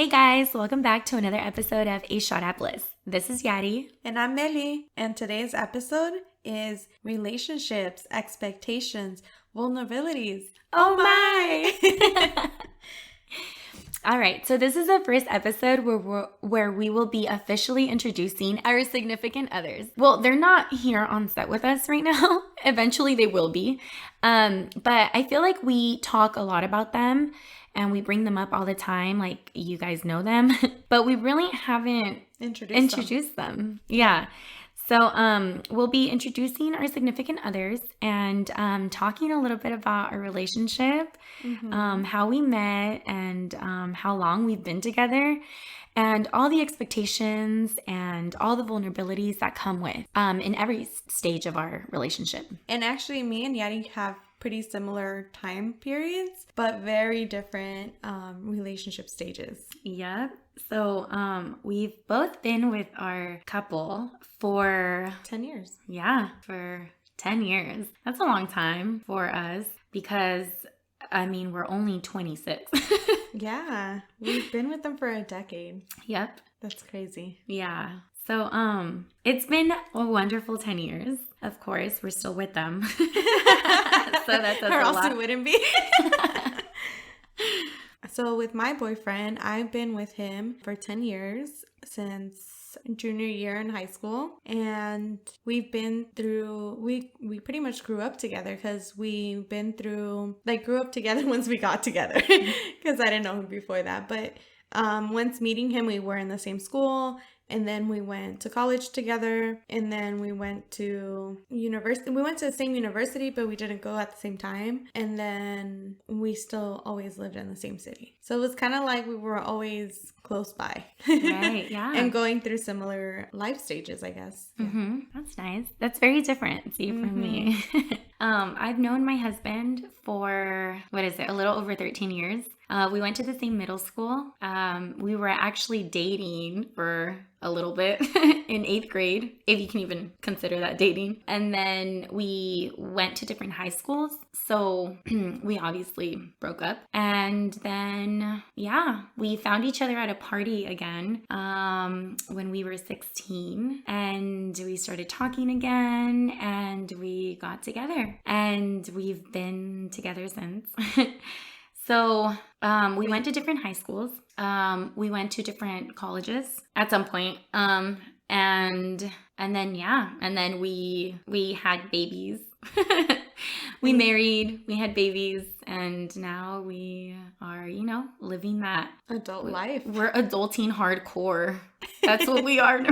Hey guys, welcome back to another episode of A Shot at Bliss. This is Yadi. And I'm Melly. And today's episode is relationships, expectations, vulnerabilities. Oh my! All right, so this is the first episode where we will be officially introducing our significant others. Well, they're not here on set with us right now. Eventually they will be. But I feel like we talk a lot about them and we bring them up all the time. Like, you guys know them, but we really haven't introduced them. Yeah. So we'll be introducing our significant others and talking a little bit about our relationship, how we met, and how long we've been together, and all the expectations and all the vulnerabilities that come with in every stage of our relationship. And actually, me and Yadi have pretty similar time periods, but very different relationship stages. Yep. So we've both been with our couple for 10 years. Yeah, for 10 years. That's a long time for us because, I mean, we're only 26. Yeah, we've been with them for a decade. Yep. That's crazy. Yeah. So it's been a wonderful 10 years. Of course, we're still with them. So that does or a else lot. we wouldn't be. So with my boyfriend, I've been with him for 10 years since junior year in high school. And we've been through, we pretty much grew up together because we've been through, grew up together once we got together because I didn't know him before that. But once meeting him, we were in the same school. And then we went to college together, and then we went to university. We went to the same university, but we didn't go at the same time. And then we still always lived in the same city. So it was kind of like we were always close by. Right, yeah. And going through similar life stages, I guess. Yeah. Mm-hmm. That's nice. That's very different, from me. I've known my husband for, a little over 13 years. We went to the same middle school. We were actually dating for a little bit in 8th grade, if you can even consider that dating. And then we went to different high schools. So we obviously broke up. And then, we found each other at a party again when we were 16. And we started talking again and we got together. And we've been together since. So we went to different high schools. We went to different colleges at some point. And then we had babies. We married, we had babies, and now we are, living that adult life. We're adulting hardcore. That's what we are.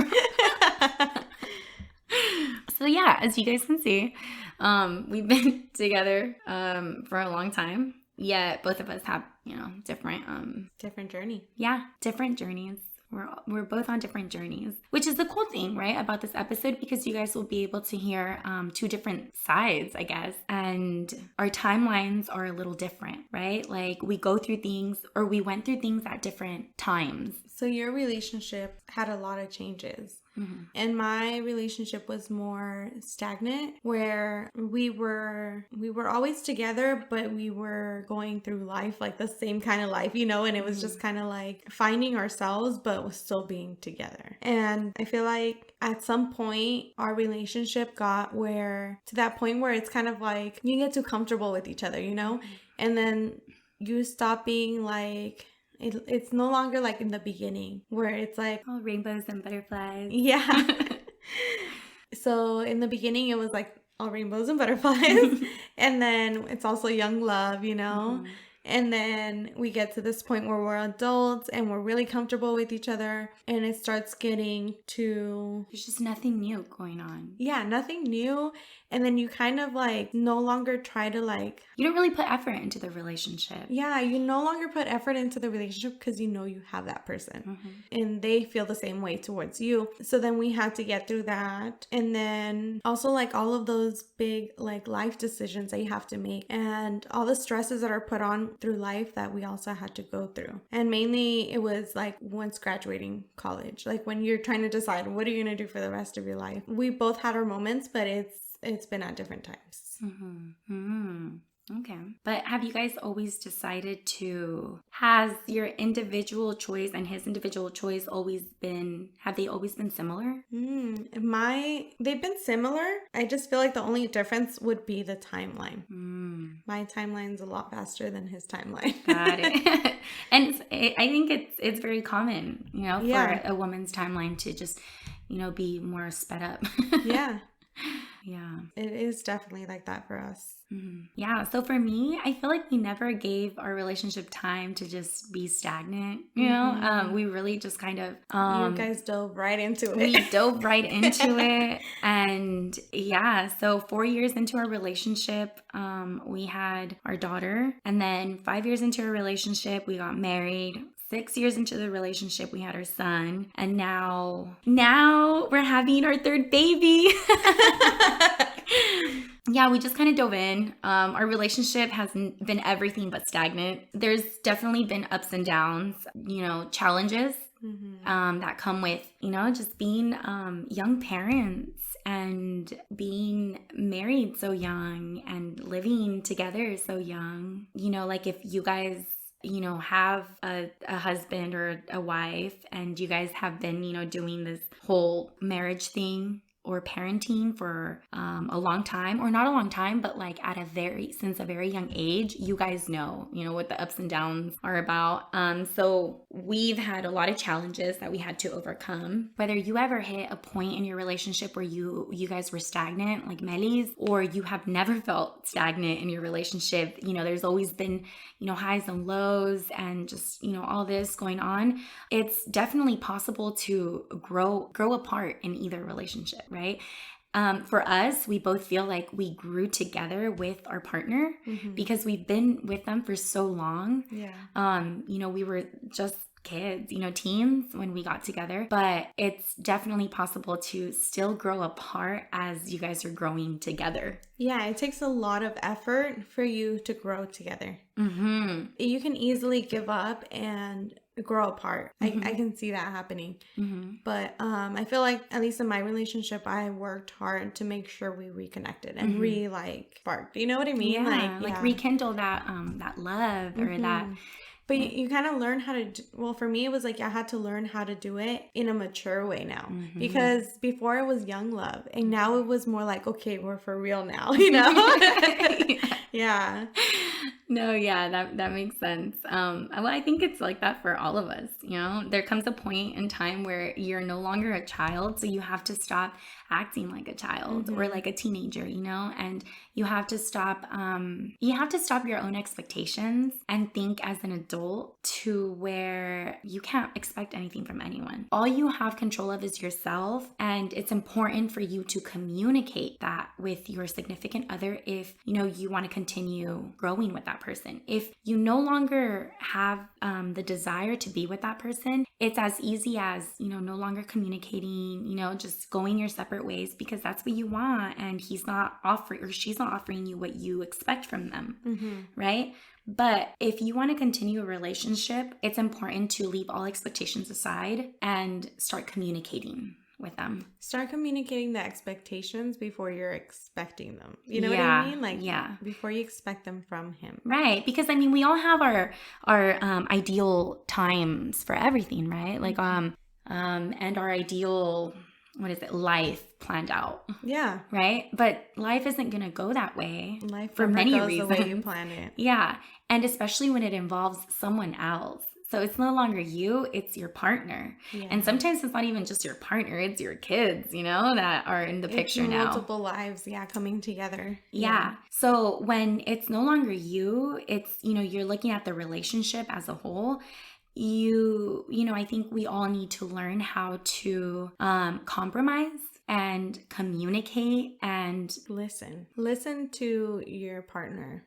So as you guys can see, we've been together for a long time. Yet both of us have, different journey. Yeah, different journeys. We're both on different journeys, which is the cool thing, right, about this episode, because you guys will be able to hear two different sides, I guess, and our timelines are a little different, right? Like we went through things at different times. So your relationship had a lot of changes. Mm-hmm. And my relationship was more stagnant, where we were always together, but we were going through life, like the same kind of life, and it was just kind of like finding ourselves, but was still being together. And I feel like at some point our relationship got to that point where it's kind of like you get too comfortable with each other, and then you stop being like, it's no longer like in the beginning where it's like all rainbows and butterflies. Yeah. So in the beginning it was like all rainbows and butterflies. And then it's also young love, Mm-hmm. And then we get to this point where we're adults and we're really comfortable with each other, and it starts getting to... There's just nothing new going on. Yeah, nothing new. And then you kind of like no longer try to like... You don't really put effort into the relationship. Yeah, you no longer put effort into the relationship because you have that person. Mm-hmm. And they feel the same way towards you. So then we had to get through that. And then also like all of those big like life decisions that you have to make and all the stresses that are put on through life that we also had to go through. And mainly it was like once graduating college, like when you're trying to decide what are you going to do for the rest of your life. We both had our moments, but it's been at different times. Mm-hmm. Mm-hmm. Okay. But have you guys always decided to, has your individual choice and his individual choice have they always been similar? They've been similar. I just feel like the only difference would be the timeline. My timeline's a lot faster than his timeline. Got it. And I think it's very common, for a woman's timeline to just, be more sped up. Yeah. Yeah. It is definitely like that for us. Mm-hmm. Yeah. So for me, I feel like we never gave our relationship time to just be stagnant. We really just kind of you guys dove right into it. We dove right into it, and so 4 years into our relationship, we had our daughter, and then 5 years into our relationship, we got married. 6 years into the relationship, we had our son, and now we're having our third baby. Yeah, we just kind of dove in. Our relationship hasn't been everything but stagnant. There's definitely been ups and downs, challenges that come with, just being young parents and being married so young and living together so young. Like if you guys have a husband or a wife and you guys have been, doing this whole marriage thing or parenting for a long time, or not a long time, but like since a very young age, you guys know what the ups and downs are about. So we've had a lot of challenges that we had to overcome. Whether you ever hit a point in your relationship where you guys were stagnant, like Melis, or you have never felt stagnant in your relationship, there's always been, highs and lows and just, all this going on. It's definitely possible to grow apart in either relationship, right? For us, we both feel like we grew together with our partner because we've been with them for so long. Yeah. We were just kids, teens when we got together, but it's definitely possible to still grow apart as you guys are growing together. Yeah, it takes a lot of effort for you to grow together. You can easily give up and grow apart. I can see that happening. But I feel like, at least in my relationship, I worked hard to make sure we reconnected and sparked. You know what I mean? Yeah, rekindle that love or that. But you kind of learn how to, for me, it was like I had to learn how to do it in a mature way now. Because before it was young love, and now it was more like, okay, we're for real now, Yeah. No, yeah, that makes sense. Well, I think it's like that for all of us, There comes a point in time where you're no longer a child, so you have to stop acting like a child or like a teenager, and you have to stop your own expectations and think as an adult to where you can't expect anything from anyone. All you have control of is yourself, and it's important for you to communicate that with your significant other if, you want to continue growing with that person. If you no longer have the desire to be with that person, it's as easy as, no longer communicating, just going your separate ways because that's what you want, and he's not offering or she's not offering you what you expect from them, right? But if you want to continue a relationship, it's important to leave all expectations aside and start communicating with them. Start communicating the expectations before you're expecting them. You know what I mean? Before you expect them from him. Right. Because we all have our ideal times for everything, right? Like and our ideal life planned out. Yeah. Right? But life isn't going to go that way. Life for many goes reasons. The way you plan it. Yeah. And especially when it involves someone else. So it's no longer you, it's your partner. Yeah. And sometimes it's not even just your partner, it's your kids, that are in the picture now. Multiple lives, coming together. Yeah. So when it's no longer you, it's, you're looking at the relationship as a whole. I think we all need to learn how to compromise and communicate and listen to your partner,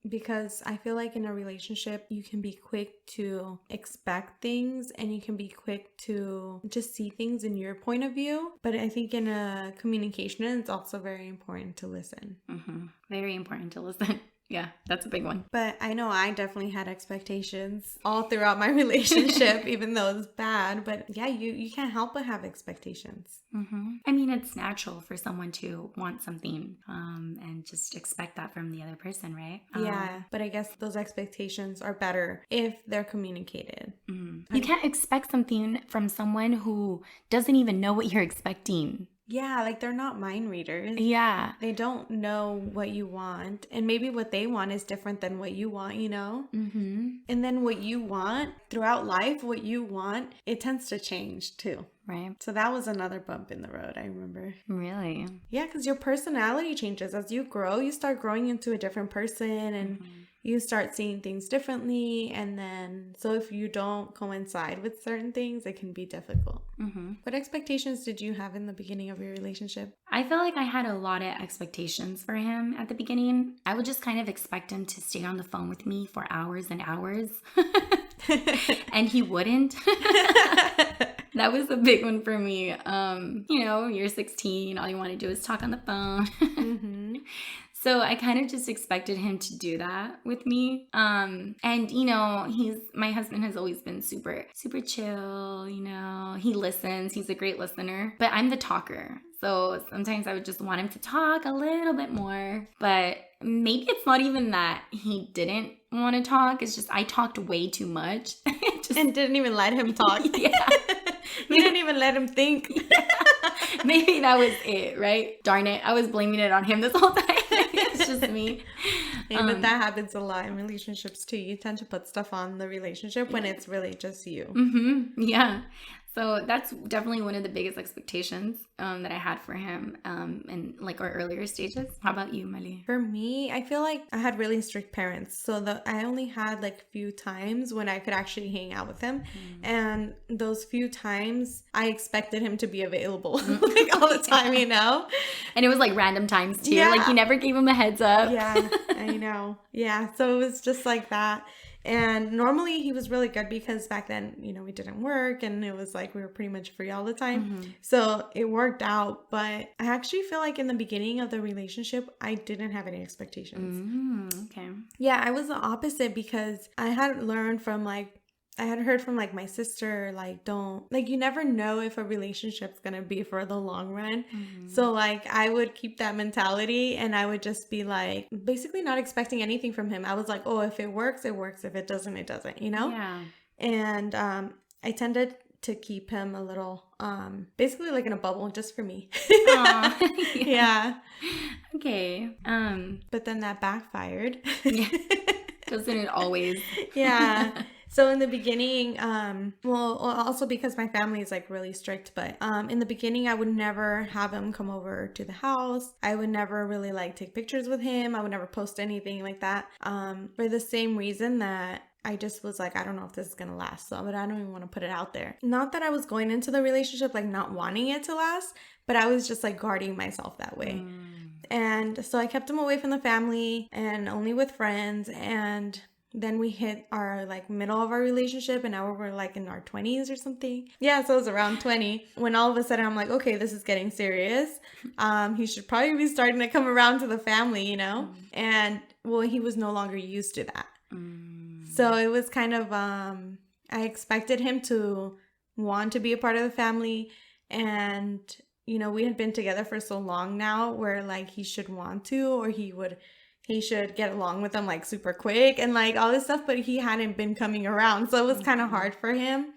because I feel like in a relationship you can be quick to expect things and you can be quick to just see things in your point of view, but I think in a communication it's also very important to listen. Very important to listen. Yeah, that's a big one. But I know I definitely had expectations all throughout my relationship, even though it was bad. But yeah, you can't help but have expectations. I mean, it's natural for someone to want something and just expect that from the other person, right? Yeah, but I guess those expectations are better if they're communicated. You can't expect something from someone who doesn't even know what you're expecting. Yeah, like they're not mind readers. Yeah. They don't know what you want. And maybe what they want is different than what you want, you know? And then what you want throughout life, what you want, it tends to change too. Right. So that was another bump in the road, I remember. Really? Yeah, because your personality changes. As you grow, you start growing into a different person and you start seeing things differently. And then, so if you don't coincide with certain things, it can be difficult. What expectations did you have in the beginning of your relationship? I feel like I had a lot of expectations for him at the beginning. I would just kind of expect him to stay on the phone with me for hours and hours. And he wouldn't. That was a big one for me. You're 16, all you want to do is talk on the phone. So I kind of just expected him to do that with me. And my husband has always been super, super chill. He listens. He's a great listener, but I'm the talker. So sometimes I would just want him to talk a little bit more, but maybe it's not even that he didn't want to talk. It's just I talked way too much. And didn't even let him talk. Yeah. You didn't even let him think. Maybe that was it, right? Darn it. I was blaming it on him this whole time. It's just me. Yeah, but that happens a lot in relationships too. You tend to put stuff on the relationship when it's really just you. Yeah. So that's definitely one of the biggest expectations that I had for him in like our earlier stages. How about you, Mali? For me, I feel like I had really strict parents. So I only had like a few times when I could actually hang out with him. And those few times I expected him to be available like all the time, And it was like random times too. Yeah. Like you never gave him a heads up. Yeah, I know. Yeah, so it was just like that. And normally he was really good because back then, we didn't work and it was like we were pretty much free all the time. So it worked out. But I actually feel like in the beginning of the relationship, I didn't have any expectations. Okay. Yeah, I was the opposite because I had learned from I had heard from my sister, you never know if a relationship's gonna be for the long run. So I would keep that mentality and I would just be basically not expecting anything from him. I was like, oh, if it works, it works. If it doesn't, it doesn't, Yeah. And I tended to keep him a little, basically like in a bubble just for me. Yeah. Okay. But then that backfired. Yeah. Doesn't it always? Yeah. So in the beginning, also because my family is really strict, but in the beginning I would never have him come over to the house. I would never really take pictures with him. I would never post anything like that. For the same reason that I just was I don't know if this is going to last. So, but I don't even want to put it out there. Not that I was going into the relationship not wanting it to last, but I was just guarding myself that way. And so I kept him away from the family and only with friends. And then we hit our middle of our relationship and now we're in our 20s or something. Yeah, so it was around 20 when all of a sudden I'm okay, this is getting serious. He should probably be starting to come around to the family, And he was no longer used to that. So it was kind of I expected him to want to be a part of the family, and we had been together for so long now where he should want to, or he should get along with them super quick and all this stuff, but he hadn't been coming around. So it was kind of hard for him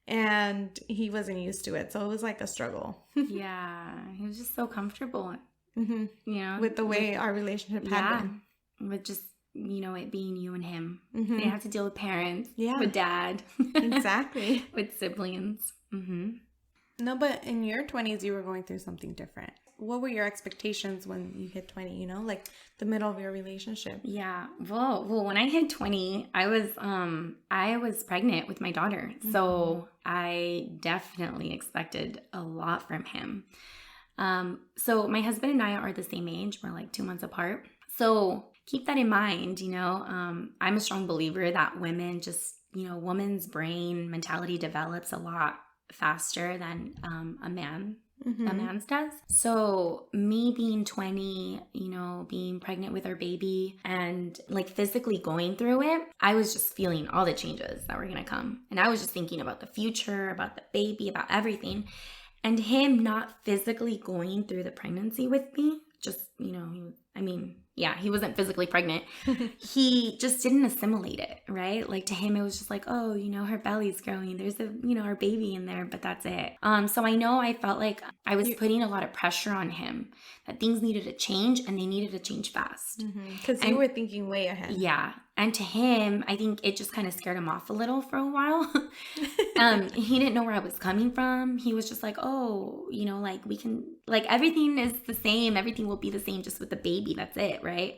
and he wasn't used to it. So it was a struggle. Yeah. He was just so comfortable, with the way our relationship had been. With just, it being you and him. They didn't have to deal with parents, with dad. Exactly. With siblings. No, but in your 20s, you were going through something different. What were your expectations when you hit 20, the middle of your relationship? Yeah. Well, when I hit 20, I was pregnant with my daughter. So I definitely expected a lot from him. So my husband and I are the same age. We're 2 months apart. So keep that in mind, I'm a strong believer that women just, woman's brain mentality develops a lot faster than a man a man's does. So me being 20, being pregnant with our baby and like physically going through it, I was just feeling all the changes that were going to come. And I was just thinking about the future, about the baby, about everything. And him not physically going through the pregnancy with me, just, he wasn't physically pregnant. He just didn't assimilate it, right? Like to him, it was just like, oh, her belly's growing. There's our baby in there, but that's it. So I know I felt like I was putting a lot of pressure on him that things needed to change and they needed to change fast. Because you were thinking way ahead. Yeah. And to him, I think it just kind of scared him off a little for a while. He didn't know where I was coming from. He was just like, oh, like we can, like everything is the same. Everything will be the same just with the baby. That's it, right?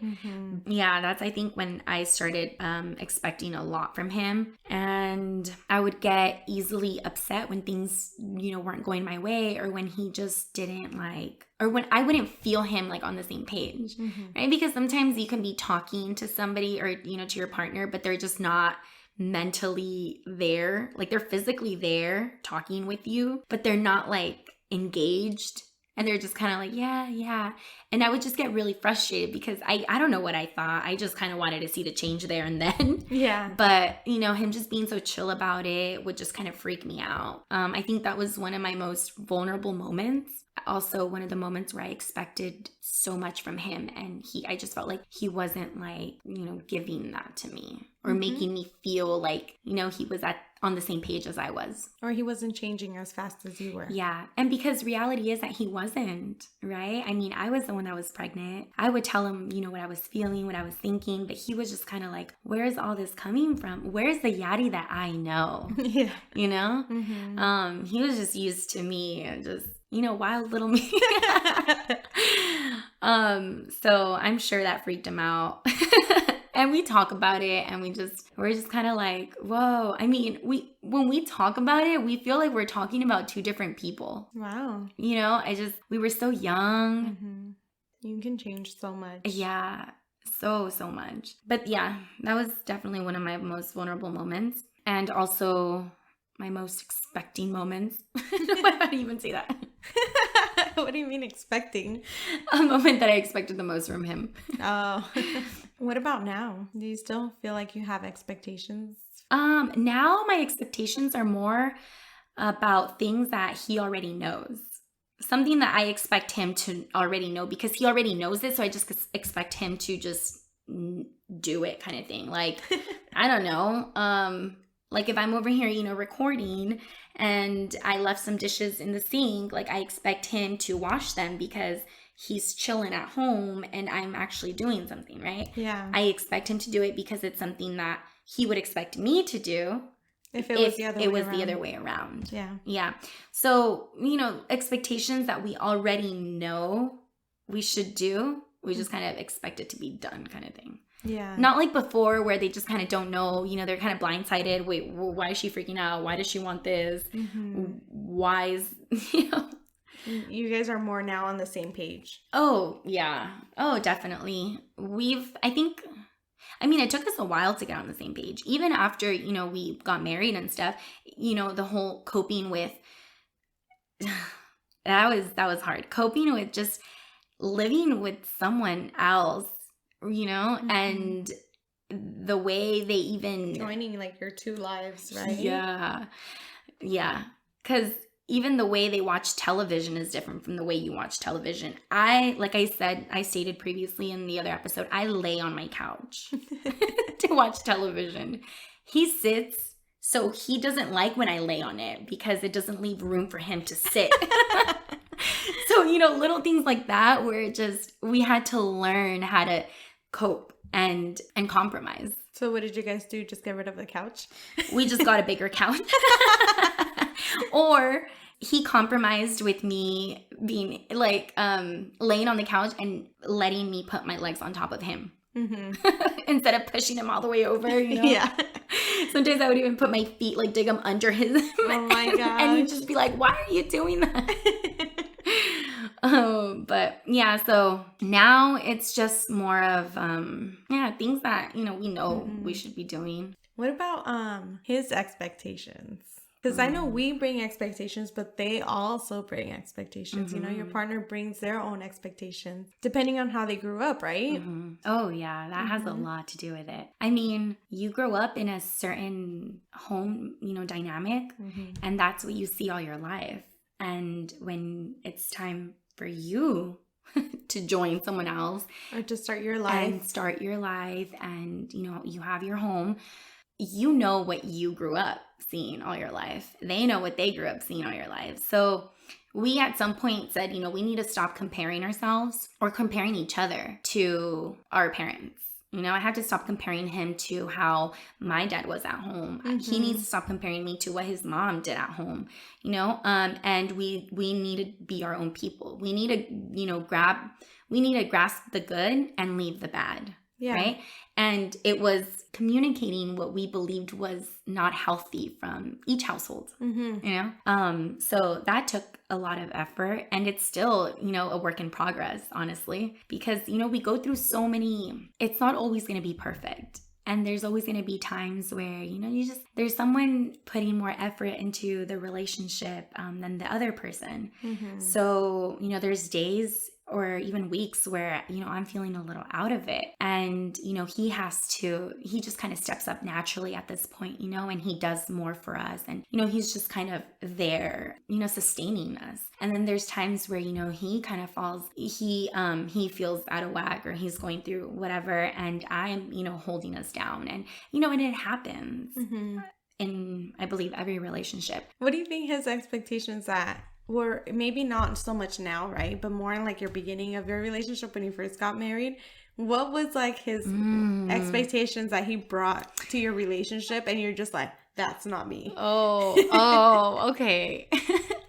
Yeah, that's I think when I started expecting a lot from him. And I would get easily upset when things, weren't going my way, or when he just didn't like, or when I wouldn't feel him like on the same page, right? Because sometimes you can be talking to somebody or, to your partner, but they're just not mentally there. Like they're physically there talking with you, but they're not like engaged. And they're just kind of like, yeah. And I would just get really frustrated because I don't know what I thought. I just kind of wanted to see the change there and then. Yeah. But, him just being so chill about it would just kind of freak me out. I think that was one of my most vulnerable moments. Also, one of the moments where I expected so much from him. And I just felt like he wasn't like, giving that to me or making me feel like, he was on the same page as I was. Or he wasn't changing as fast as you were. Yeah. And because reality is that he wasn't, right? I mean, I was the one that was pregnant. I would tell him, what I was feeling, what I was thinking, but he was just kind of like, where's all this coming from? Where's the Yadi that I know? Yeah. He was just used to me and just, wild little me. So I'm sure that freaked him out. And we talk about it and we're just kind of like, whoa. I mean, when we talk about it, we feel like we're talking about two different people. Wow. We were so young. You can change so much. Yeah. So much. But yeah, that was definitely one of my most vulnerable moments. And also my most expecting moments. How do you even say that? What do you mean expecting? A moment that I expected the most from him. Oh. What about now? Do you still feel like you have expectations? Now my expectations are more about things that he already knows. Something that I expect him to already know because he already knows it. So I just expect him to just do it kind of thing. Like, I don't know. Like if I'm over here, recording and I left some dishes in the sink, like I expect him to wash them because he's chilling at home and I'm actually doing something, right? Yeah. I expect him to do it because it's something that he would expect me to do if it was the other way around. Yeah. Yeah. So, expectations that we already know we should do, we just kind of expect it to be done kind of thing. Yeah. Not like before where they just kind of don't know, they're kind of blindsided. Wait, why is she freaking out? Why does she want this? Why is, You guys are more now on the same page. Oh, yeah. Oh, definitely. It took us a while to get on the same page. Even after, we got married and stuff, the whole coping with, that was hard. Coping with just living with someone else, and the way they even joining like your two lives, right? Yeah. Because even the way they watch television is different from the way you watch television. Like I stated previously in the other episode, I lay on my couch to watch television. He sits, so he doesn't like when I lay on it because it doesn't leave room for him to sit. So, little things like that where we had to learn how to cope and compromise. So what did you guys do? Just get rid of the couch? We just got a bigger couch. Or he compromised with me being like laying on the couch and letting me put my legs on top of him. Instead of pushing him all the way over, Yeah. Sometimes I would even put my feet, like dig them under his. Oh my god! And he'd just be like, "Why are you doing that?" But yeah, so now it's just more of things that we know we should be doing. What about his expectations? Because I know we bring expectations, but they also bring expectations. Mm-hmm. Your partner brings their own expectations depending on how they grew up, right? Mm-hmm. Oh, yeah. That has a lot to do with it. I mean, you grow up in a certain home, dynamic, and that's what you see all your life. And when it's time for you to join someone else Or to start your life and you have your home, what you grew up seeing all your life. They know what they grew up seeing all your life. So we at some point said, we need to stop comparing ourselves or comparing each other to our parents. I had to stop comparing him to how my dad was at home. He needs to stop comparing me to what his mom did at home, and we need to be our own people. We need to grasp the good and leave the bad. Yeah. Right. And it was communicating what we believed was not healthy from each household, so that took a lot of effort, and it's still, a work in progress, honestly, because, we go through so many, it's not always going to be perfect. And there's always going to be times where, there's someone putting more effort into the relationship than the other person. So, there's days or even weeks where, I'm feeling a little out of it. And, he just kind of steps up naturally at this point, and he does more for us. And, he's just kind of there, sustaining us. And then there's times where, he kind of falls, he feels out of whack, or he's going through whatever. And I'm, holding us down. And, and it happens in, I believe, every relationship. What do you think his expectations were, maybe not so much now, right? But more in like your beginning of your relationship when you first got married? What was like his expectations that he brought to your relationship, and you're just like, that's not me? Oh, okay.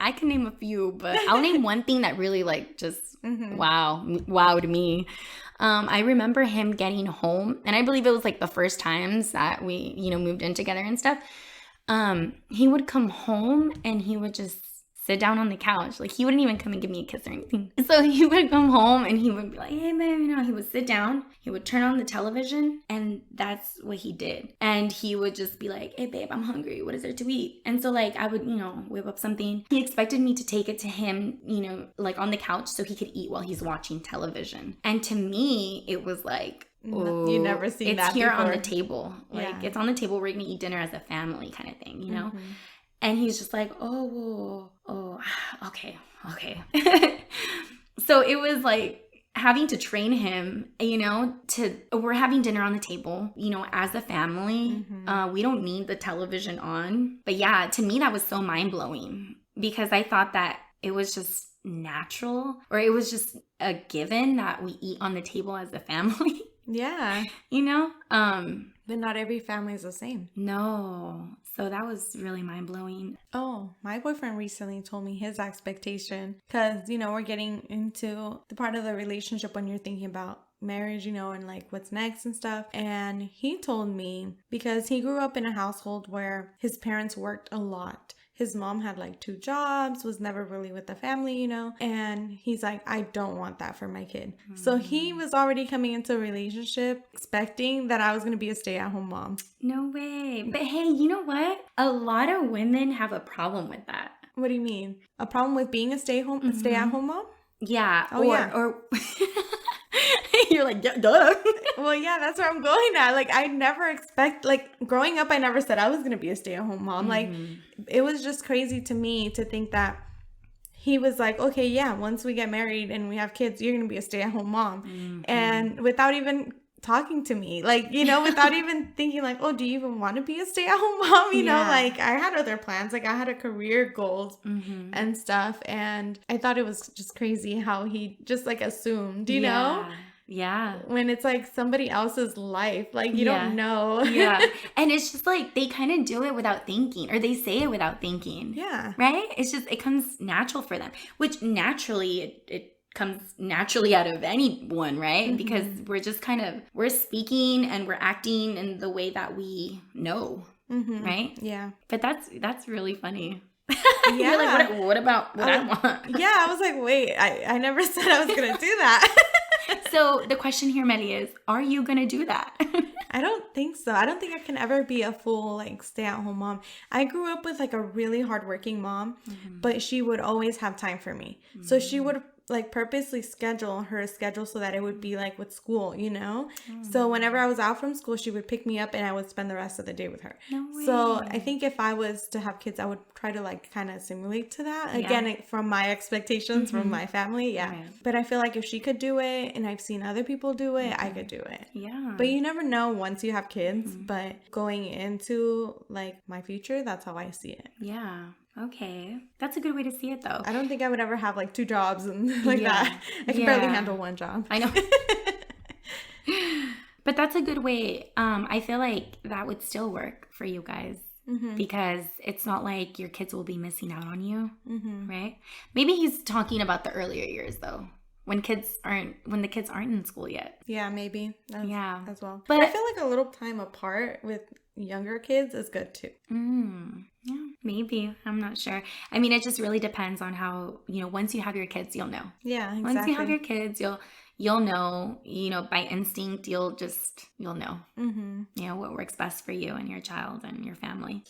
I can name a few, but I'll name one thing that really like just wowed me. I remember him getting home, and I believe it was like the first times that we, moved in together and stuff. He would come home and he would just sit down on the couch. Like, he wouldn't even come and give me a kiss or anything. So he would come home and he would be like, hey, babe, he would sit down. He would turn on the television, and that's what he did. And he would just be like, hey, babe, I'm hungry. What is there to eat? And so, like, I would, whip up something. He expected me to take it to him, like on the couch so he could eat while he's watching television. And to me, it was like, oh, you never seen that it's here before. On the table. Like, it's on the table. We're going to eat dinner as a family kind of thing, And he's just like, oh, okay. So it was like having to train him, we're having dinner on the table, as a family. We don't need the television on. But yeah, to me, that was so mind-blowing, because I thought that it was just natural, or it was just a given that we eat on the table as a family. Yeah. But not every family is the same. No. So that was really mind-blowing. Oh, my boyfriend recently told me his expectation, because, we're getting into the part of the relationship when you're thinking about marriage, and like what's next and stuff. And he told me, because he grew up in a household where his parents worked a lot. His mom had like 2 jobs, was never really with the family, and he's like, I don't want that for my kid. So he was already coming into a relationship expecting that I was going to be a stay-at-home mom. No way. But hey, you know what? A lot of women have a problem with that. What do you mean? A problem with being a stay-at-home mom? Yeah. Or you're like, duh. Well, yeah, that's where I'm going at. Like, I never growing up, I never said I was going to be a stay-at-home mom. Like, it was just crazy to me to think that he was like, okay, yeah, once we get married and we have kids, you're going to be a stay-at-home mom. And without even talking to me, like, without even thinking like, oh, do you even want to be a stay-at-home mom? Like, I had other plans. Like, I had a career goals and stuff. And I thought it was just crazy how he just like assumed, you know? Yeah. When it's like somebody else's life, like you don't know. Yeah. And it's just like they kind of do it without thinking, or they say it without thinking. Yeah. Right? It's just, it comes natural for them, which naturally it comes naturally out of anyone, right? Because we're just we're speaking and we're acting in the way that we know, right? Yeah. But that's really funny. Yeah. You're like, what about what I want? Yeah, I was like, wait, I never said I was going to do that. So the question here, Melly, is, are you going to do that? I don't think so. I don't think I can ever be a full like stay-at-home mom. I grew up with like a really hardworking mom, but she would always have time for me. So she would like purposely schedule her schedule so that it would be like with school, you know? So whenever I was out from school, she would pick me up and I would spend the rest of the day with her. No way. So I think if I was to have kids, I would try to like kind of simulate to that. Again, from my expectations from my family. Yeah. Right. But I feel like if she could do it and I've seen other people do it, I could do it. Yeah. But you never know once you have kids. But going into like my future, that's how I see it. Yeah. Okay. That's a good way to see it, though. I don't think I would ever have like 2 jobs and like that. I can barely handle 1 job. I know. But that's a good way. I feel like that would still work for you guys. Because it's not like your kids will be missing out on you, right? Maybe he's talking about the earlier years, though. When the kids aren't in school yet. Yeah, maybe. As well. But I feel like a little time apart with younger kids is good too. Yeah, maybe. I'm not sure. I mean, it just really depends on how, once you have your kids, you'll know. Yeah, exactly. Once you have your kids, you'll know, by instinct, you'll know, what works best for you and your child and your family.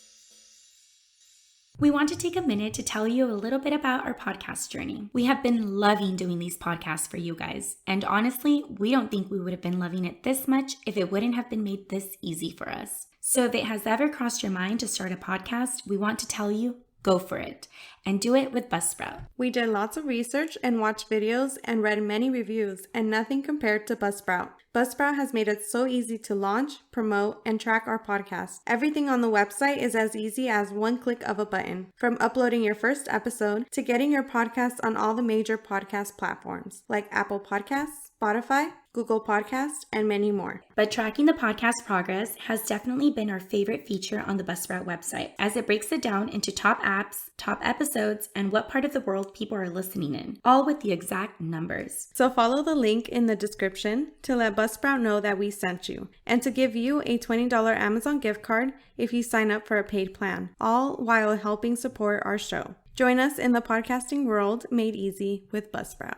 We want to take a minute to tell you a little bit about our podcast journey. We have been loving doing these podcasts for you guys. And honestly, we don't think we would have been loving it this much if it wouldn't have been made this easy for us. So if it has ever crossed your mind to start a podcast, we want to tell you, go for it. And do it with Buzzsprout. We did lots of research and watched videos and read many reviews, and nothing compared to Buzzsprout. Buzzsprout has made it so easy to launch, promote, and track our podcast. Everything on the website is as easy as one click of a button. From uploading your first episode to getting your podcast on all the major podcast platforms like Apple Podcasts, Spotify, Google Podcasts, and many more. But tracking the podcast progress has definitely been our favorite feature on the Buzzsprout website, as it breaks it down into top apps, top episodes, and what part of the world people are listening in, all with the exact numbers. So follow the link in the description to let Buzzsprout know that we sent you, and to give you a $20 Amazon gift card if you sign up for a paid plan, all while helping support our show. Join us in the podcasting world made easy with Buzzsprout.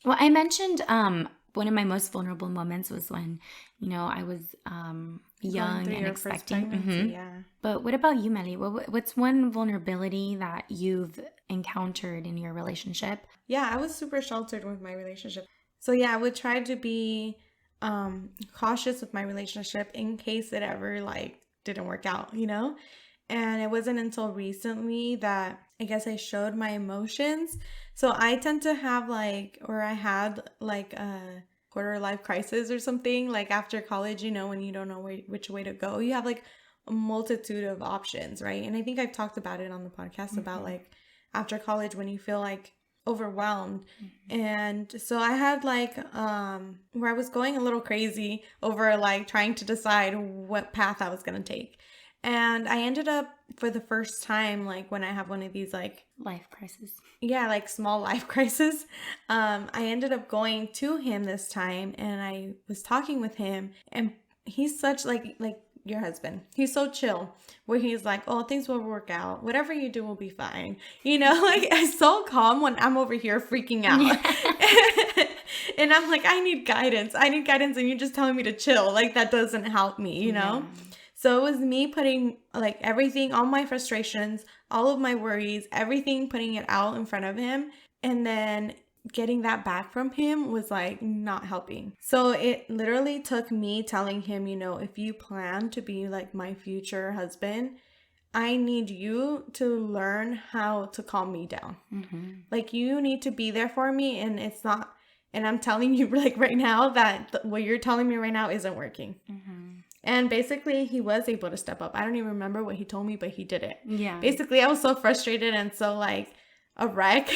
Well, I mentioned one of my most vulnerable moments was when, I was young and expecting. Yeah. But what about you, Melly? What's one vulnerability that you've encountered in your relationship? Yeah, I was super sheltered with my relationship. So yeah, I would try to be cautious with my relationship in case it ever didn't work out, And it wasn't until recently that I guess I showed my emotions. So I tend to have I had a quarter life crisis or something, after college, when you don't know which way to go. You have a multitude of options, right? And I think I've talked about it on the podcast about after college when you feel overwhelmed. And so I had where I was going a little crazy over trying to decide what path I was going to take. And I ended up, for the first time, when I have one of these life crisis. Yeah, small life crisis. I ended up going to him this time, and I was talking with him, and he's such like your husband. He's so chill, where he's like, oh, things will work out. Whatever you do will be fine. It's so calm when I'm over here freaking out. Yeah. And I'm like, I need guidance, and you're just telling me to chill. That doesn't help me, you know? Yeah. So it was me putting everything, all my frustrations, all of my worries, everything, putting it out in front of him. And then getting that back from him was not helping. So it literally took me telling him, if you plan to be my future husband, I need you to learn how to calm me down. You need to be there for me. And it's not, and I'm telling you right now that what you're telling me right now isn't working. And basically, he was able to step up. I don't even remember what he told me, but he did it. Yeah. Basically, I was so frustrated and so a wreck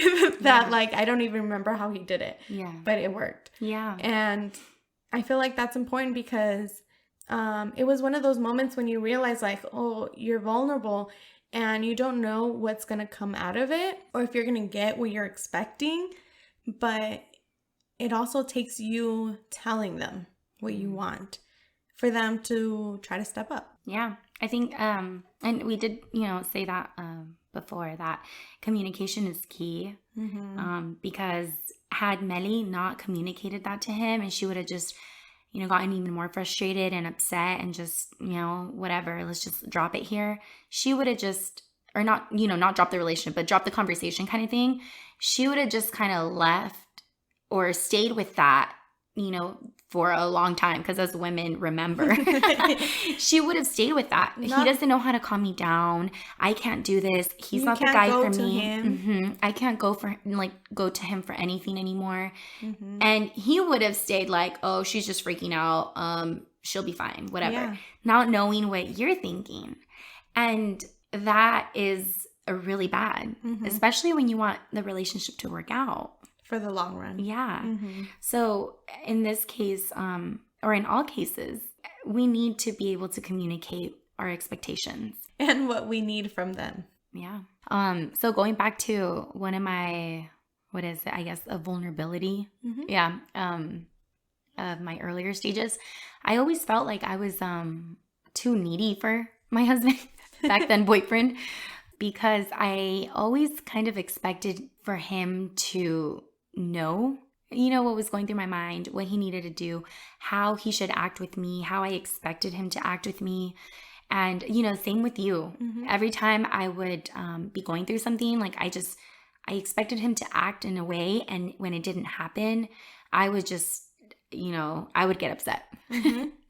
that I don't even remember how he did it. Yeah. But it worked. Yeah. And I feel that's important because it was one of those moments when you realize oh, you're vulnerable and you don't know what's going to come out of it or if you're going to get what you're expecting. But it also takes you telling them what you want for them to try to step up. Yeah, I think, and we did, say that before, that communication is key, because had Melly not communicated that to him, and she would have just, gotten even more frustrated and upset and just, whatever, let's just drop it here. She would have just, or not, not drop the relationship, but drop the conversation kind of thing. She would have just kind of left or stayed with that, for a long time, because as women remember, she would have stayed with that. He doesn't know how to calm me down. I can't do this. He's not the guy for me. I can't go to him for anything anymore. And he would have stayed like, oh, she's just freaking out. She'll be fine, whatever. Yeah. Not knowing what you're thinking. And that is really bad, especially when you want the relationship to work out. For the long run. Yeah. So in this case, or in all cases, we need to be able to communicate our expectations. And what we need from them. Yeah. So going back to one of my, I guess a vulnerability. Yeah. Of my earlier stages, I always felt like I was too needy for my husband, back then boyfriend, because I always kind of expected for him to know, what was going through my mind, what he needed to do, how he should act with me, how I expected him to act with me. And, same with you. Every time I would be going through something, like I expected him to act in a way. And when it didn't happen, I would just, I would get upset.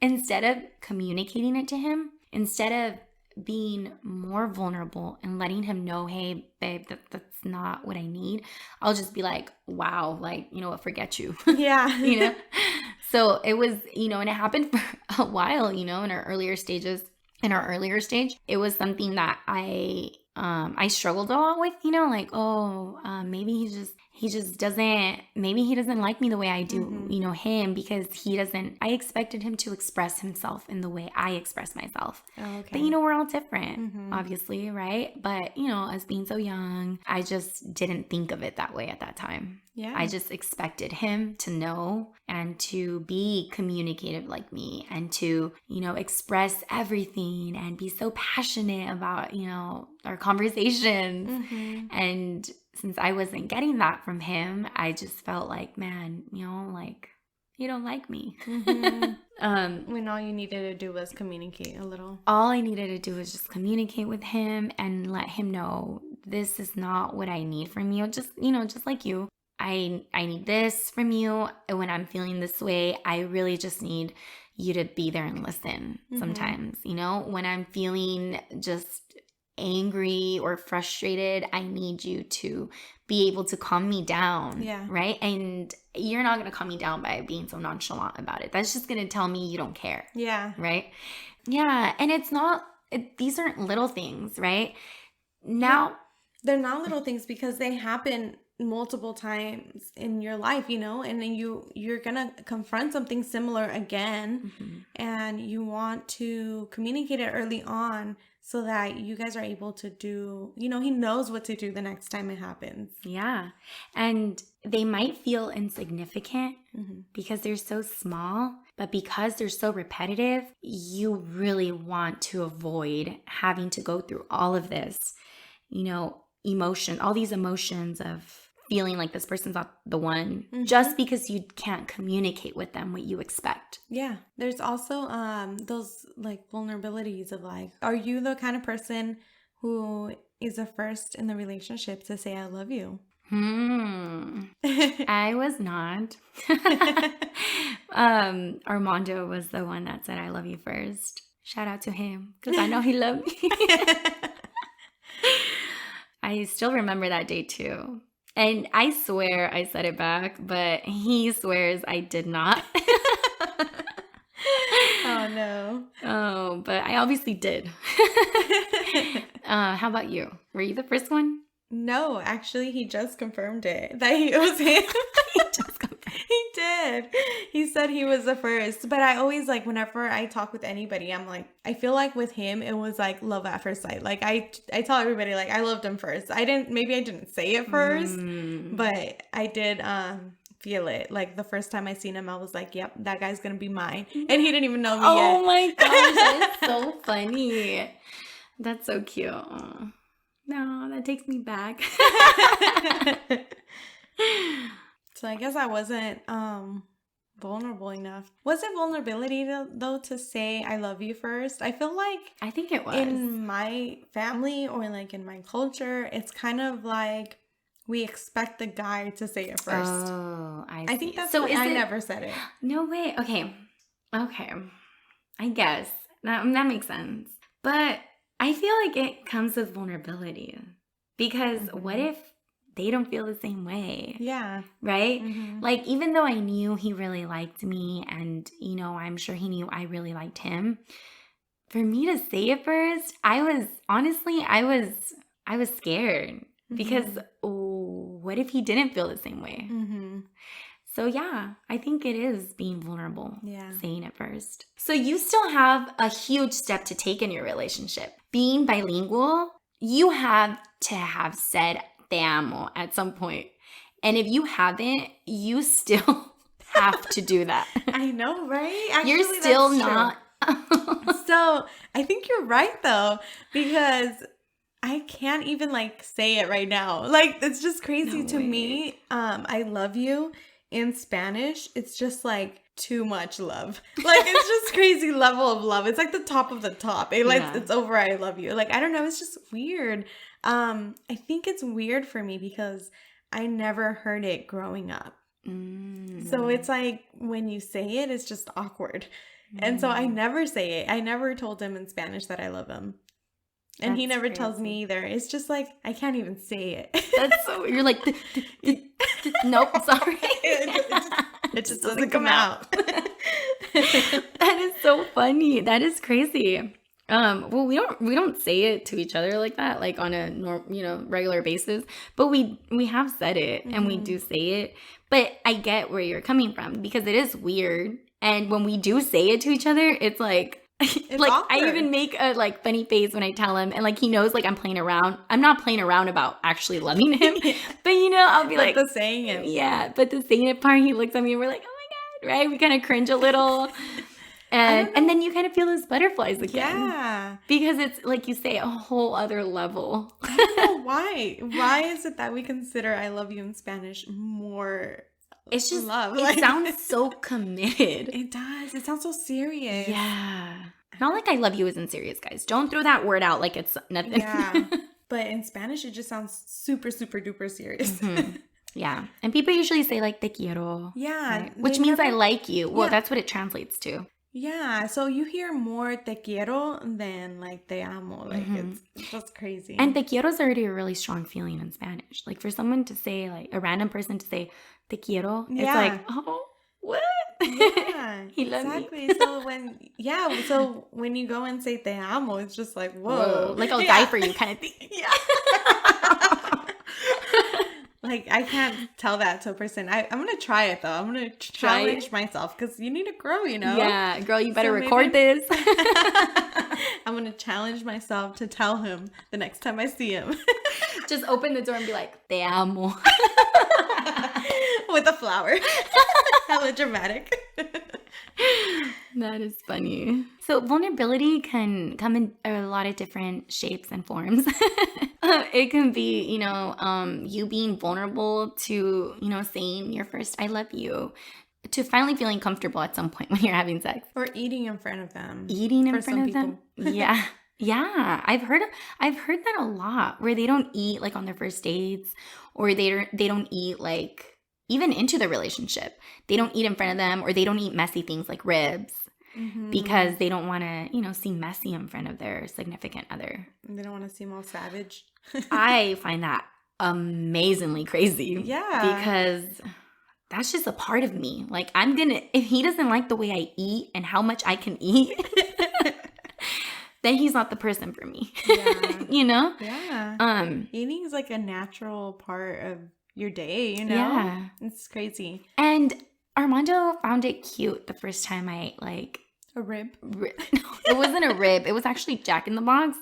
Instead of communicating it to him, instead of being more vulnerable and letting him know, hey, babe, that's not what I need, I'll just be like, wow, like, what, forget you. Yeah. So it was, and it happened for a while, in our earlier stage, it was something that I struggled a lot with, like, maybe he just doesn't, maybe he doesn't like me the way I do, him, because I expected him to express himself in the way I express myself. Oh, okay. But, we're all different, obviously, right? But, as being so young, I just didn't think of it that way at that time. Yeah. I just expected him to know and to be communicative like me and to, express everything and be so passionate about, our conversations. And since I wasn't getting that from him, I just felt like, man, like, you don't like me. When all you needed to do was communicate a little. All I needed to do was just communicate with him and let him know this is not what I need from you. Just, just like you. I need this from you. And when I'm feeling this way, I really just need you to be there and listen sometimes. When I'm feeling just angry or frustrated, I need you to be able to calm me down. Yeah. Right? And you're not going to calm me down by being so nonchalant about it. That's just going to tell me you don't care. Yeah. Right? Yeah. And these aren't little things, right? Now, they're not little things because they happen multiple times in your life, and then you're gonna confront something similar again, and you want to communicate it early on so that you guys are able to do, he knows what to do the next time it happens. Yeah. And they might feel insignificant because they're so small, but because they're so repetitive, you really want to avoid having to go through all of this, all these emotions of feeling like this person's not the one, just because you can't communicate with them what you expect. Yeah. There's also those like vulnerabilities of like, are you the kind of person who is the first in the relationship to say I love you? I was not. Armando was the one that said I love you first. Shout out to him because I know he loved me. I still remember that day too. And I swear I said it back, but he swears I did not. Oh, no. Oh, but I obviously did. How about you? Were you the first one? No, actually, he just confirmed it. That it was him. He did. He said he was the first. But I always, like, whenever I talk with anybody, I'm like, I feel like with him, it was like love at first sight. Like, I tell everybody, like, I loved him first. Maybe I didn't say it first, but I did feel it. Like, the first time I seen him, I was like, yep, that guy's gonna be mine. And he didn't even know me yet. Oh my gosh, that's so funny. That's so cute. Aw. No, that takes me back. So I guess I wasn't vulnerable enough. Was it vulnerability though to say I love you first? I feel like I think it was. in my family or like in my culture, it's kind of like we expect the guy to say it first. Oh, I see. I think that's so why is I it... never said it. No way. Okay. I guess that makes sense. But I feel like it comes with vulnerability, because what if they don't feel the same way? Yeah. Right? Mm-hmm. Like, even though I knew he really liked me and, I'm sure he knew I really liked him, for me to say it first, I was scared, because what if he didn't feel the same way? Mm-hmm. So yeah, I think it is being vulnerable, Yeah. saying it first. So you still have a huge step to take in your relationship. Being bilingual, you have to have said te amo at some point. And if you haven't, you still have to do that. I know, right? Actually, You're still that's not. So I think you're right though, because I can't even like say it right now. Like, it's just crazy to me. I love you in Spanish. It's just like too much love. Like, it's just crazy level of love. It's like the top of the top. It's over I love you. Like, I don't know. It's just weird. I think it's weird for me because I never heard it growing up. So it's like when you say it, it's just awkward. And so I never say it. I never told him in Spanish that I love him. And he never tells me either. It's just like, I can't even say it. That's so, you're like, nope, sorry. It just doesn't come out. That is so funny. That is crazy. Well, we don't say it to each other like that, like on a regular basis, but we have said it and we do say it. But I get where you're coming from, because it is weird. And when we do say it to each other, it's like, like awkward. I even make a like funny face when I tell him, and like he knows like I'm playing around. I'm not playing around about actually loving him, but I'll be like the saying it. Yeah, but the saying it part, he looks at me and we're like, oh my God, right? We kind of cringe a little. And then you kind of feel those butterflies again. Yeah. Because it's, like you say, a whole other level. I don't know why. Why is it that we consider I love you in Spanish more... It's just love. It sounds so committed. It does. It sounds so serious. Yeah. Not like I love you isn't serious, guys. Don't throw that word out like it's nothing. Yeah. But in Spanish, it just sounds super, super duper serious. Yeah. And people usually say like te quiero. Yeah. Right? Which means I like you. Well, that's what it translates to. Yeah. So you hear more te quiero than like te amo. Like it's just crazy. And te quiero is already a really strong feeling in Spanish. Like for someone to say, like a random person to say te quiero, it's like, oh, what? Yeah. He loves exactly. me. So when you go and say te amo, it's just like, whoa. Like I'll die for you kind of thing. Yeah. Like, I can't tell that to a person. I'm going to try it, though. I'm going to challenge myself, because you need to grow, Yeah, girl, you better record this. I'm going to challenge myself to tell him the next time I see him. Just open the door and be like, te amo. With a flower. Hella dramatic. That is funny. So vulnerability can come in a lot of different shapes and forms. It can be, you being vulnerable to, saying your first I love you, to finally feeling comfortable at some point when you're having sex. Or eating in front of them. Eating in front of them. Yeah. Yeah. I've heard that a lot, where they don't eat like on their first dates, or they don't eat like even into the relationship. They don't eat in front of them, or they don't eat messy things like ribs. Because they don't want to, seem messy in front of their significant other. They don't want to seem all savage. I find that amazingly crazy. Yeah. Because that's just a part of me. Like, if he doesn't like the way I eat and how much I can eat, then he's not the person for me. Yeah. Yeah. Eating is like a natural part of your day, Yeah. It's crazy. And Armando found it cute the first time I ate like a rib. No, it wasn't a rib. It was actually Jack in the Box.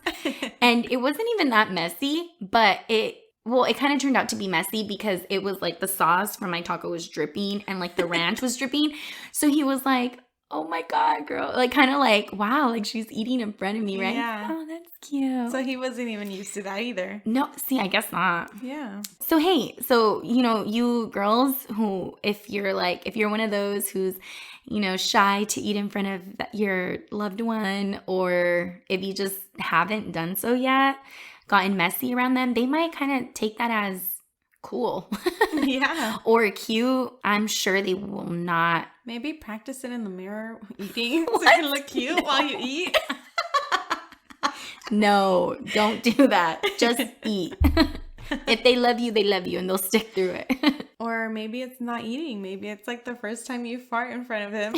And it wasn't even that messy, but it kind of turned out to be messy because it was like the sauce from my taco was dripping and like the ranch was dripping. So he was like, oh my God, girl. Like kind of like, wow, like she's eating in front of me, right? Yeah. Oh, that's cute. So he wasn't even used to that either. No, see, I guess not. Yeah. So, hey, you girls who, if you're one of those who's, shy to eat in front of your loved one, or if you just haven't done so yet, gotten messy around them, they might kind of take that as cool. Yeah. Or cute. I'm sure they will not. Maybe practice it in the mirror eating so you can look cute while you eat. No, don't do that. Just eat. If they love you, and they'll stick through it. Or maybe it's not eating. Maybe it's like the first time you fart in front of him.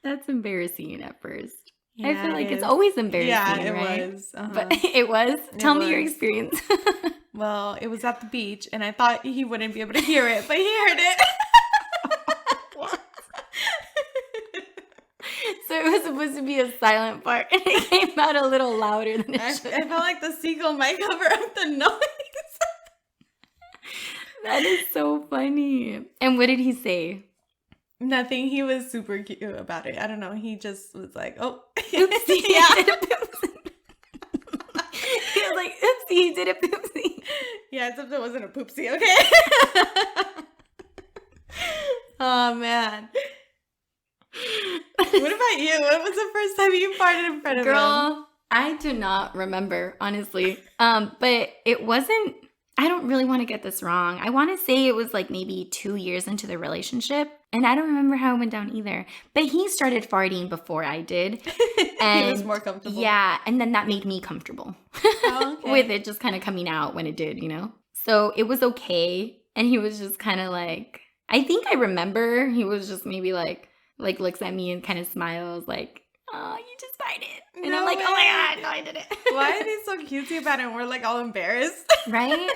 That's embarrassing at first. Yeah, I feel like it's always embarrassing. Yeah, it right? was. Uh-huh. But it was? Tell me your experience. Well, it was at the beach, and I thought he wouldn't be able to hear it, but he heard it. So it was supposed to be a silent fart, and it came out a little louder than it should. I felt like the seagull might cover up the noise. That is so funny. And what did he say? Nothing. He was super cute about it. I don't know. He just was like, oh. Oopsie. Yeah. He did a poopsie. He was like, oopsie, he did a poopsie. Yeah, except it wasn't a poopsie, okay? Oh, man. What about you? When was the first time you farted in front of him? Girl, I do not remember, honestly. But it wasn't, I don't really want to get this wrong. I want to say it was like maybe 2 years into the relationship. And I don't remember how it went down either. But he started farting before I did. And he was more comfortable. Yeah. And then that made me comfortable Okay. with it just kind of coming out when it did, So it was okay. And he was just kind of like, I think I remember he was just maybe like looks at me and kind of smiles like, oh, you just farted. And No I'm like, way. oh my God, no, I didn't. Why are they so cutesy about it? And we're like all embarrassed. Right?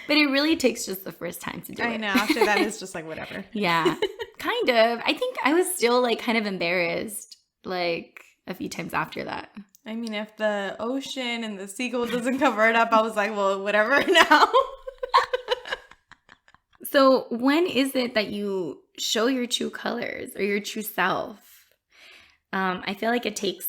But it really takes just the first time to do it. I know. After that, it's just like whatever. Yeah, kind of. I think I was still like kind of embarrassed like a few times after that. I mean, if the ocean and the seagull doesn't cover it up, I was like, well, whatever now. So when is it that you show your true colors or your true self? I feel like it takes...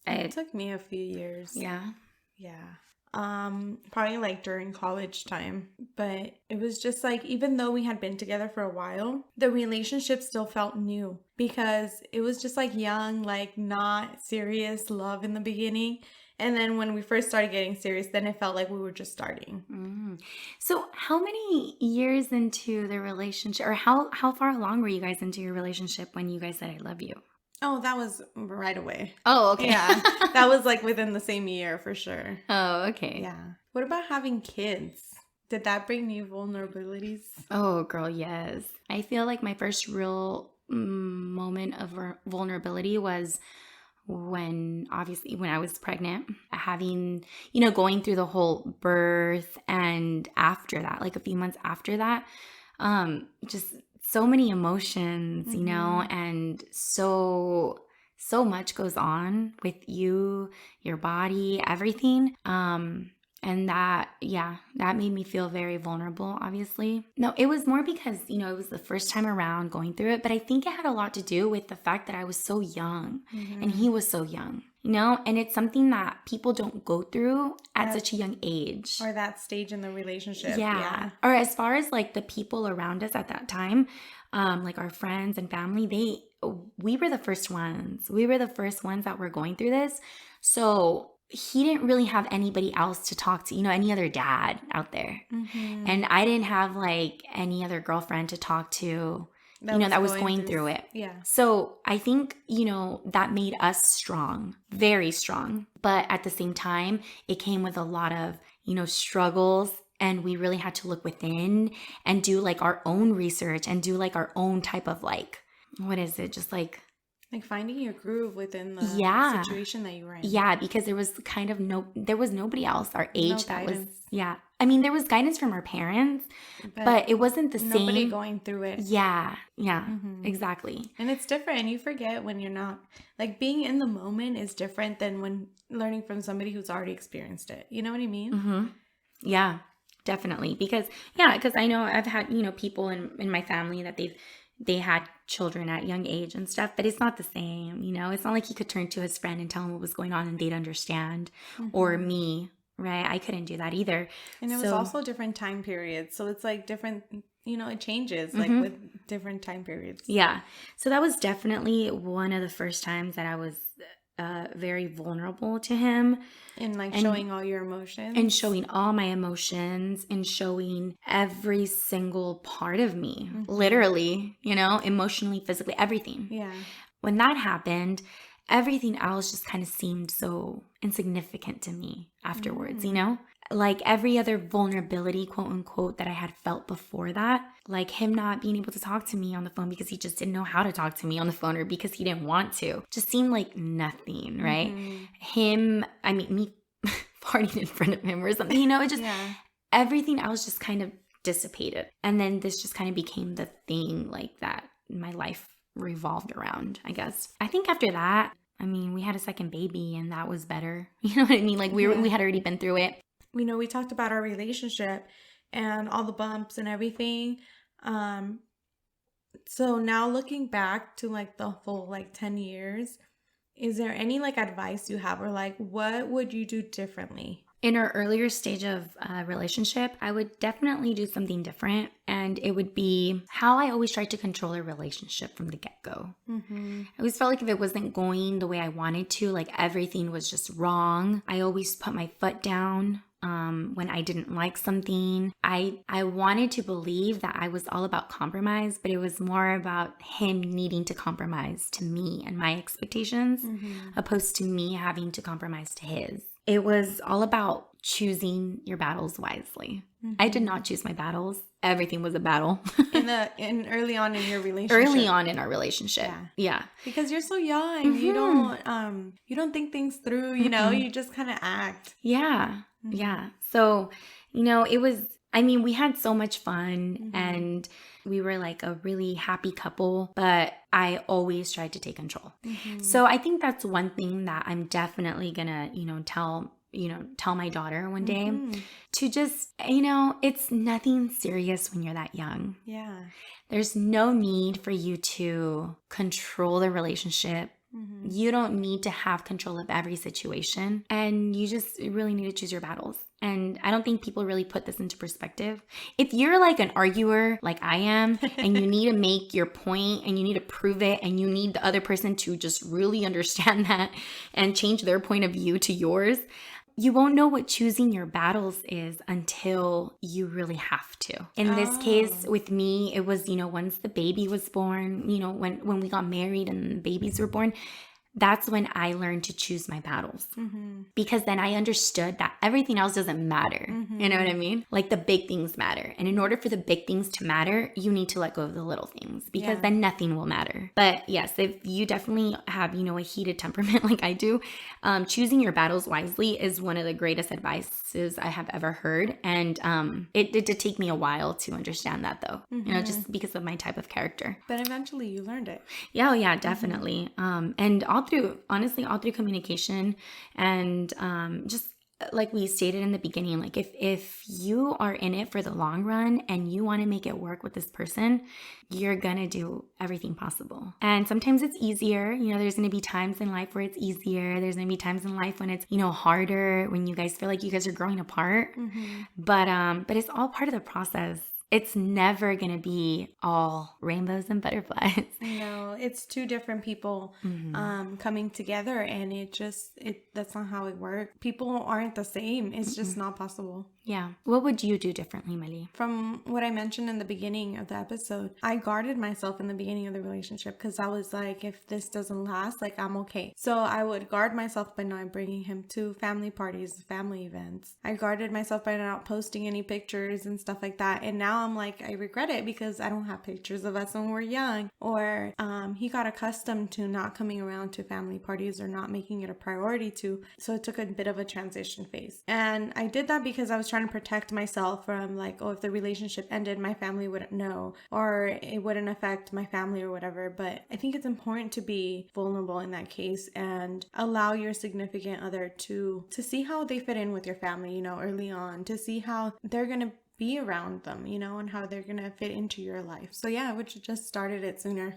It took me a few years. Yeah. Yeah. Probably like during college time. But it was just like, even though we had been together for a while, the relationship still felt new because it was just like young, like not serious love in the beginning. And then when we first started getting serious, then it felt like we were just starting. Mm. So how many years into the relationship, or how far along were you guys into your relationship when you guys said I love you? Oh, that was right away. Oh, okay. Yeah, that was like within the same year for sure. Oh, okay. Yeah. What about having kids? Did that bring new vulnerabilities? Oh, girl, yes. I feel like my first real moment of vulnerability was when I was pregnant, having, going through the whole birth, and after that, like a few months after that, just so many emotions, and so much goes on with you, your body, everything. And that made me feel very vulnerable, obviously. No, it was more because, it was the first time around going through it. But I think it had a lot to do with the fact that I was so young and he was so young, and it's something that people don't go through at such a young age. Or that stage in the relationship. Yeah. Or as far as like the people around us at that time, like our friends and family, we were the first ones. We were the first ones that were going through this. So he didn't really have anybody else to talk to, any other dad out there. Mm-hmm. And I didn't have like any other girlfriend to talk to, that was going through it. Yeah. So I think, that made us strong, very strong. But at the same time, it came with a lot of, struggles. And we really had to look within and do like our own research and do like our own type of like, what is it? Just like finding your groove within the situation that you were in. Yeah, because there was there was nobody else our age that guidance. was, yeah. I mean, there was guidance from our parents, but it wasn't the same. Nobody going through it. Yeah, exactly. And it's different. And you forget when you're not, like being in the moment is different than when learning from somebody who's already experienced it. You know what I mean? Mm-hmm. Yeah, definitely. Because I know I've had, people in my family that they had children at young age and stuff, but it's not the same, you know? It's not like he could turn to his friend and tell him what was going on and they'd understand, or me, right? I couldn't do that either. And it was also different time periods. So it's like different, you know, it changes like with different time periods. Yeah. So that was definitely one of the first times that I was very vulnerable to him. And like showing all your emotions. And showing all my emotions and showing every single part of me, literally, you know, emotionally, physically, everything. Yeah. When that happened, everything else just kind of seemed so insignificant to me afterwards, you know? Like every other vulnerability, quote unquote, that I had felt before that, like him not being able to talk to me on the phone because he just didn't know how to talk to me on the phone or because he didn't want to, just seemed like nothing, right? Me farting in front of him or something, you know, it just, everything else just kind of dissipated. And then this just kind of became the thing like that my life revolved around, I guess. I think after that, I mean, we had a second baby and that was better. You know what I mean? Like we had already been through it. You know, we talked about our relationship and all the bumps and everything. So now looking back to like the full like 10 years, is there any like advice you have or like what would you do differently? In our earlier stage of relationship, I would definitely do something different. And it would be how I always tried to control a relationship from the get-go. I always felt like if it wasn't going the way I wanted to, like everything was just wrong. I always put my foot down. When I didn't like something, I wanted to believe that I was all about compromise, but it was more about him needing to compromise to me and my expectations, opposed to me having to compromise to his. It was all about choosing your battles wisely. I did not choose my battles. Everything was a battle. in early on in your relationship. Early on in our relationship. Yeah. Because you're so young. You don't think things through, you know, you just kind of act. Yeah. Yeah. So, you know, we had so much fun and we were like a really happy couple, but I always tried to take control. So I think that's one thing that I'm definitely gonna, tell my daughter one day to just, it's nothing serious when you're that young. Yeah. There's no need for you to control the relationship. You don't need to have control of every situation, and you just really need to choose your battles. And I don't think people really put this into perspective. If you're like an arguer like I am, and you need to make your point and you need to prove it and you need the other person to just really understand that and change their point of view to yours, you won't know what choosing your battles is until you really have to. In this case, with me, it was, once the baby was born, when we got married and the babies were born, that's when I learned to choose my battles. Because then I understood that everything else doesn't matter. You know what I mean? Like the big things matter. And in order for the big things to matter, you need to let go of the little things because then nothing will matter. But yes, if you definitely have, a heated temperament like I do, choosing your battles wisely is one of the greatest advices I have ever heard. And it did take me a while to understand that though, just because of my type of character. But eventually you learned it. Yeah, definitely. And all through communication and just like we stated in the beginning, like if you are in it for the long run and you want to make it work with this person, you're gonna do everything possible. And sometimes it's easier. There's gonna be times in life where it's easier. There's gonna be times in life when it's harder, when you guys feel like you guys are growing apart. But it's all part of the process. It's never going to be all rainbows and butterflies. No, it's two different people coming together, and that's not how it works. People aren't the same. It's just not possible. Yeah. What would you do differently, Millie? From what I mentioned in the beginning of the episode, I guarded myself in the beginning of the relationship because I was like, if this doesn't last, like I'm okay. So I would guard myself by not bringing him to family parties, family events. I guarded myself by not posting any pictures and stuff like that. And now I'm like, I regret it because I don't have pictures of us when we're young. Or he got accustomed to not coming around to family parties or not making it a priority to. So it took a bit of a transition phase. And I did that because I was trying to protect myself from like, if the relationship ended, my family wouldn't know or it wouldn't affect my family or whatever. But I think it's important to be vulnerable in that case and allow your significant other to see how they fit in with your family, early on, to see how they're going to be around them, you know, and how they're going to fit into your life. So yeah, I would have just started it sooner.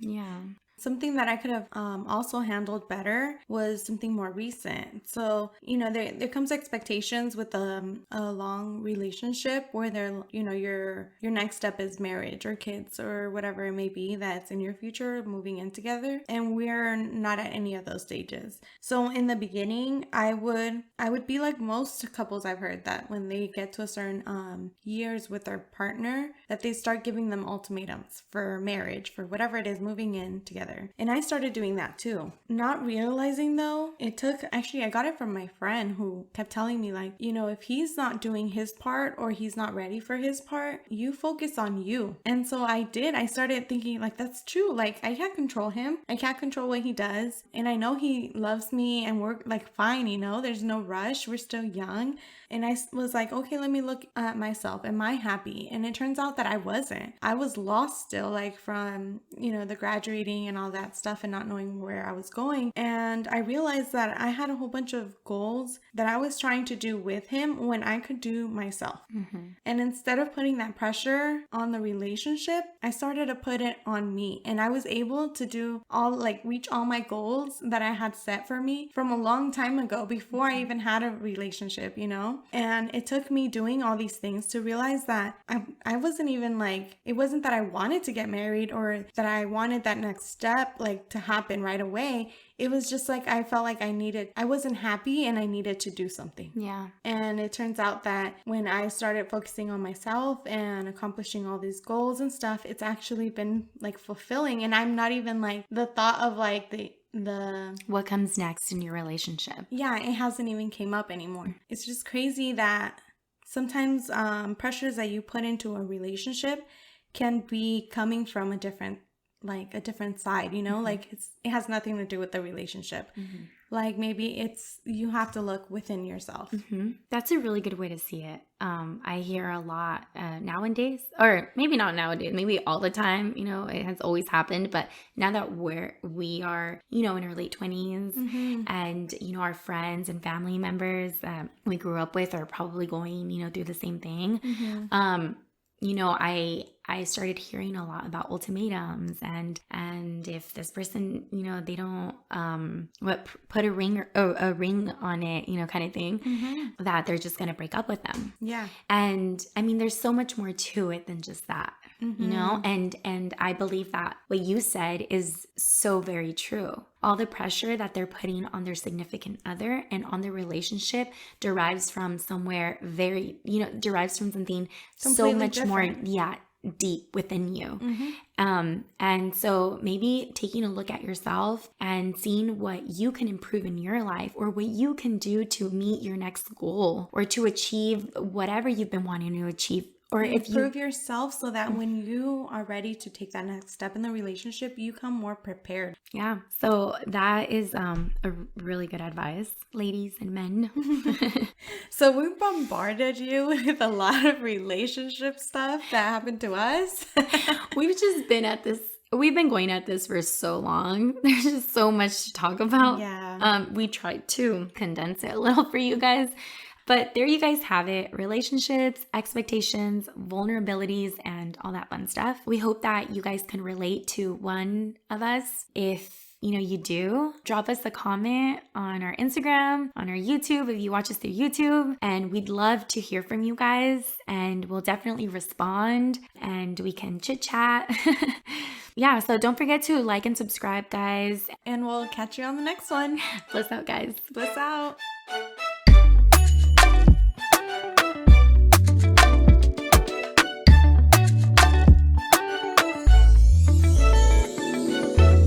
Yeah. Something that I could have also handled better was something more recent. So, you know, there comes expectations with a long relationship where your next step is marriage or kids or whatever it may be that's in your future, moving in together. And we're not at any of those stages. So in the beginning, I would be like most couples I've heard, that when they get to a certain years with their partner, that they start giving them ultimatums for marriage, for whatever it is, moving in together. And I started doing that too. Not realizing though, I got it from my friend who kept telling me, like, you know, if he's not doing his part or he's not ready for his part, you focus on you. And so I did. I started thinking, like, that's true. Like, I can't control him. I can't control what he does. And I know he loves me and we're like fine, you know, there's no rush. We're still young. And I was like, okay, let me look at myself. Am I happy? And it turns out that I wasn't. I was lost still, like from, you know, the graduating and all that stuff and not knowing where I was going. And I realized that I had a whole bunch of goals that I was trying to do with him when I could do myself. Mm-hmm. And instead of putting that pressure on the relationship, I started to put it on me. And I was able to reach all my goals that I had set for me from a long time ago, before I even had a relationship, you know? And it took me doing all these things to realize that I wasn't even like, it wasn't that I wanted to get married or that I wanted that next step like to happen right away. It was just like I felt like I wasn't happy and I needed to do something. Yeah. And it turns out that when I started focusing on myself and accomplishing all these goals and stuff, it's actually been like fulfilling. And I'm not even like the thought of like the what comes next in your relationship. Yeah, it hasn't even came up anymore. It's just crazy that sometimes pressures that you put into a relationship can be coming from a different side, you know, like it has nothing to do with the relationship. Mm-hmm. Like maybe you have to look within yourself. Mm-hmm. That's a really good way to see it. I hear a lot nowadays, or maybe not nowadays, maybe all the time, you know, it has always happened. But now that we are, you know, in our late 20s and, you know, our friends and family members that we grew up with are probably going, you know, through the same thing. You know, I started hearing a lot about ultimatums and if this person, you know, they don't put a ring on it, you know, kind of thing, that they're just gonna break up with them. Yeah. And I mean, there's so much more to it than just that, you know, and I believe that what you said is so very true. All the pressure that they're putting on their significant other and on their relationship derives from somewhere derives from something completely so much different. More, deep within you. And so maybe taking a look at yourself and seeing what you can improve in your life or what you can do to meet your next goal or to achieve whatever you've been wanting to achieve. Or if you improve yourself so that when you are ready to take that next step in the relationship, you come more prepared. Yeah. So that is a really good advice, ladies and men. So we bombarded you with a lot of relationship stuff that happened to us. We've just been at this. We've been going at this for so long. There's just so much to talk about. Yeah. We tried to condense it a little for you guys. But there you guys have it. Relationships, expectations, vulnerabilities, and all that fun stuff. We hope that you guys can relate to one of us. If you know you do, drop us a comment on our Instagram, on our YouTube if you watch us through YouTube. And we'd love to hear from you guys. And we'll definitely respond and we can chit chat. Yeah, so don't forget to like and subscribe, guys. And we'll catch you on the next one. Bliss out, guys. Bliss out.